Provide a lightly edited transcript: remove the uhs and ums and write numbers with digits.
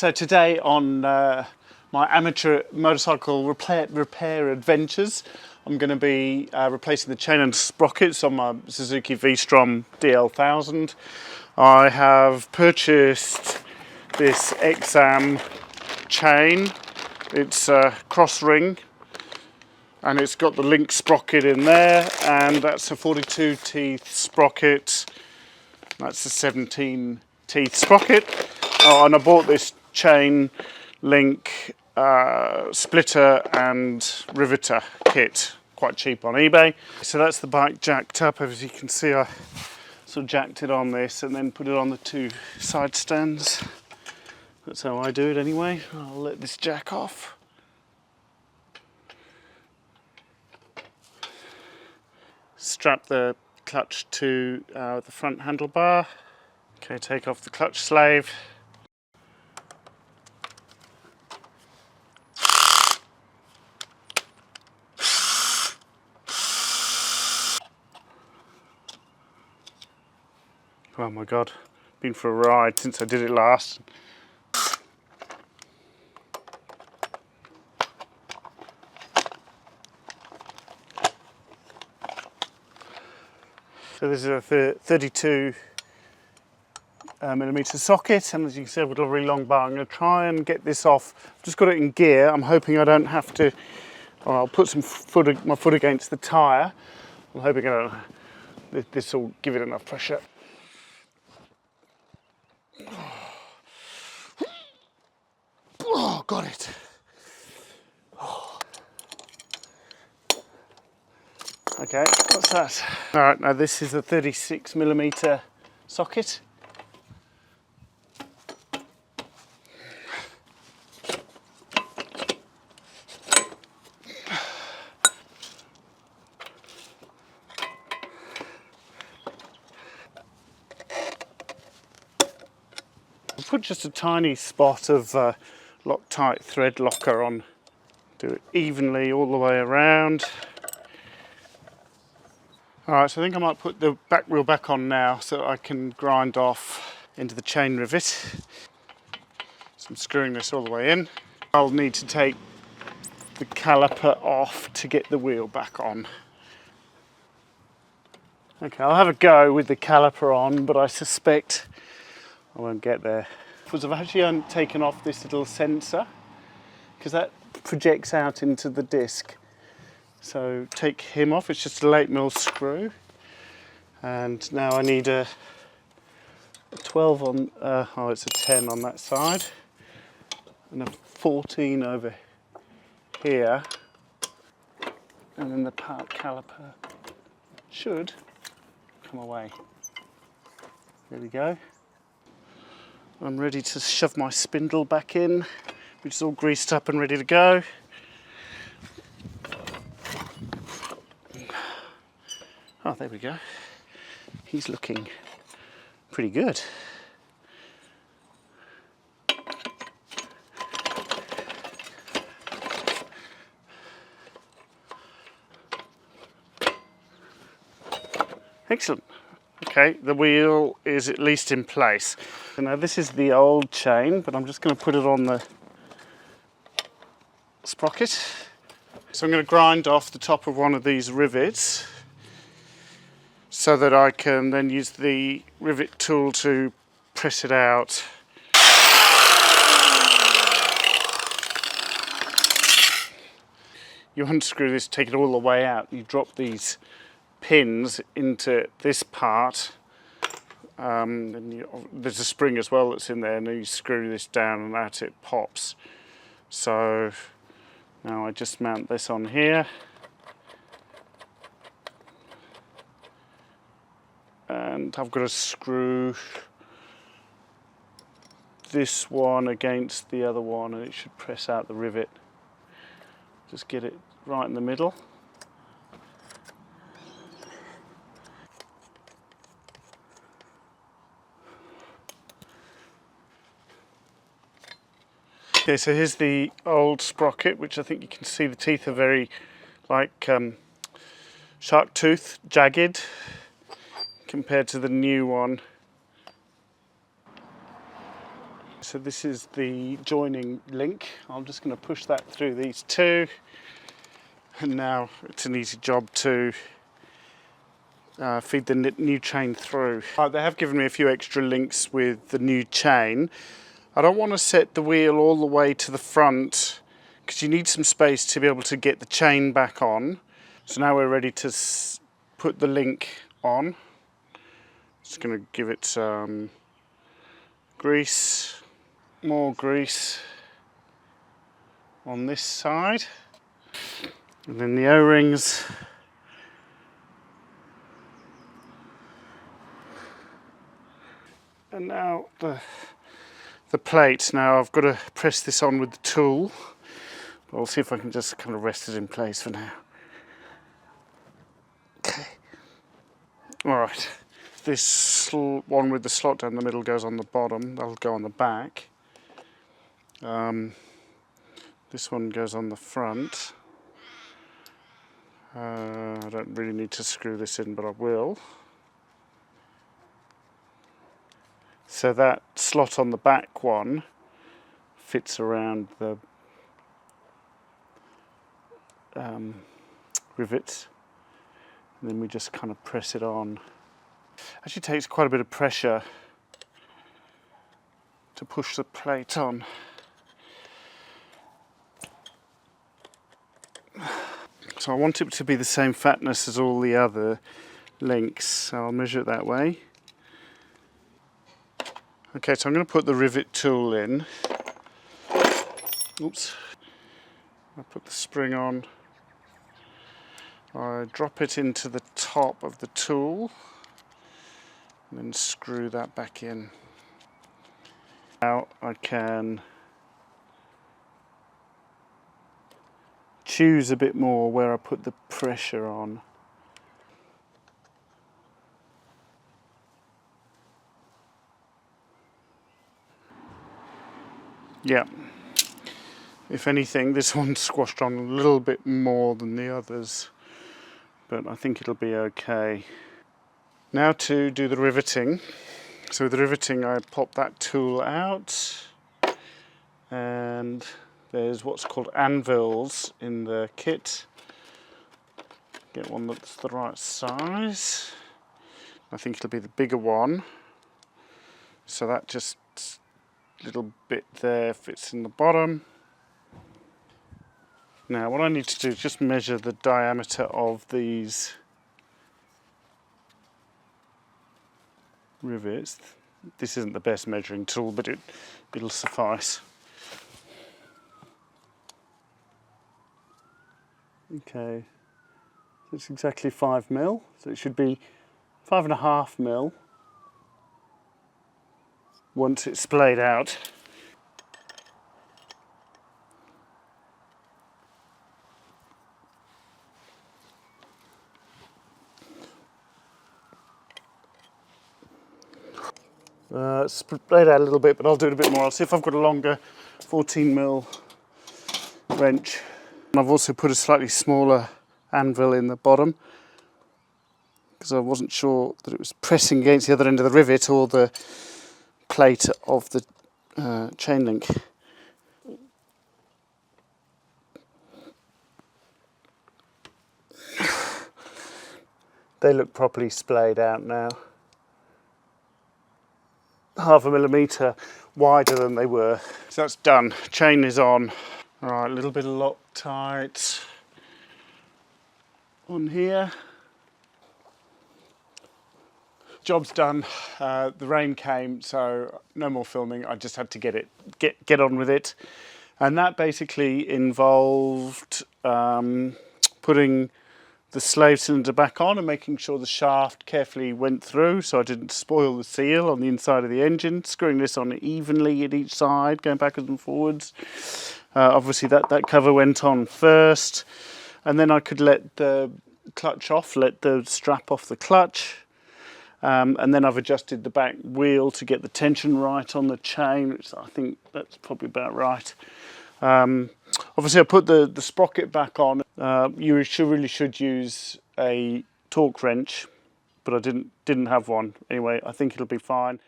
So today on my amateur motorcycle repair adventures, I'm going to be replacing the chain and sprockets on my Suzuki Vstrom DL1000. I have purchased this exam chain. It's a cross ring and it's got the link sprocket in there, and that's a 42 teeth sprocket. That's a 17 teeth sprocket. Oh, and I bought this chain link splitter and riveter kit quite cheap on eBay. So that's the bike jacked up. As you can see, I sort of jacked it on this and then put it on the two side stands. That's how I do it anyway. I'll let this jack off. Strap the clutch to the front handlebar. Okay, take off the clutch slave. Oh my god, been for a ride since I did it last. So this is a 32 millimeter socket, and as you can see I've got a really long bar. I'm going to try and get this off. I've just got it in gear. I'm hoping I don't have to, or I'll put my foot against the tyre. I'm hoping this will give it enough pressure. Oh, got it. Oh. Okay, what's that? All right, now this is a 36 millimeter socket. I'll put just a tiny spot of Loctite thread locker on. Do it evenly all the way around. Alright, so I think I might put the back wheel back on now so that I can grind off into the chain rivet. So I'm screwing this all the way in. I'll need to take the caliper off to get the wheel back on. Okay, I'll have a go with the caliper on, but I suspect I won't get there. Because I've actually taken off this little sensor, because that projects out into the disc. So take him off, it's just a late mill screw. And now I need a 12 on, oh it's a 10 on that side. And a 14 over here. And then the part caliper should come away. There we go. I'm ready to shove my spindle back in, which is all greased up and ready to go. Oh, there we go. He's looking pretty good. Excellent. Okay, the wheel is at least in place. So now this is the old chain, but I'm just going to put it on the sprocket. So I'm going to grind off the top of one of these rivets so that I can then use the rivet tool to press it out. You unscrew this, take it all the way out. You drop these pins into this part. And there's a spring as well that's in there, and then you screw this down and out it pops. So now I just mount this on here. And I've got to screw this one against the other one and it should press out the rivet. Just get it right in the middle. Okay, so here's the old sprocket, which I think you can see the teeth are very like shark tooth, jagged, compared to the new one. so this is the joining link. I'm just going to push that through these two, and now it's an easy job to feed the new chain through. They have given me a few extra links with the new chain. I don't want to set the wheel all the way to the front because you need some space to be able to get the chain back on. So now we're ready to put the link on. Just going to give it some grease, more grease on this side, and then the O-rings. And now the plate. Now I've got to press this on with the tool. I'll see if I can just kind of rest it in place for now. Okay. All right. This one with the slot down the middle goes on the bottom. That'll go on the back. This one goes on the front. I don't really need to screw this in, but I will. So that slot on the back one fits around the rivets, and then we just kind of press it on. Actually takes quite a bit of pressure to push the plate on. So I want it to be the same fatness as all the other links, so I'll measure it that way. Okay, so I'm going to put the rivet tool in. Oops. I put the spring on. I drop it into the top of the tool and then screw that back in. Now I can choose a bit more where I put the pressure on. Yeah. If anything, this one's squashed on a little bit more than the others, but I think it'll be okay. Now to do the riveting. So with the riveting, I pop that tool out, and there's what's called anvils in the kit. Get one that's the right size. I think it'll be the bigger one. So that just little bit there fits in the bottom. Now what I need to do is just measure the diameter of these rivets. This isn't the best measuring tool, but it'll suffice. Okay, so it's exactly 5 mil, so it should be 5.5 mil once it's splayed out. It's splayed out a little bit, but I'll do it a bit more. I'll see if I've got a longer 14 mil wrench. And I've also put a slightly smaller anvil in the bottom because I wasn't sure that it was pressing against the other end of the rivet or the plate of the chain link. They look properly splayed out now. 0.5 millimetre wider than they were. So that's done. Chain is on. All right, a little bit of Loctite on here. Job's done. The rain came, so no more filming. I just had to get on with it, and that basically involved putting the slave cylinder back on and making sure the shaft carefully went through so I didn't spoil the seal on the inside of the engine, screwing this on evenly at each side, going backwards and forwards. Obviously that cover went on first, and then I could let the clutch off, let the strap off the clutch, and then I've adjusted the back wheel to get the tension right on the chain, which I think that's probably about right. Obviously I put the sprocket back on. You really should use a torque wrench, but I didn't have one. Anyway, I think it'll be fine.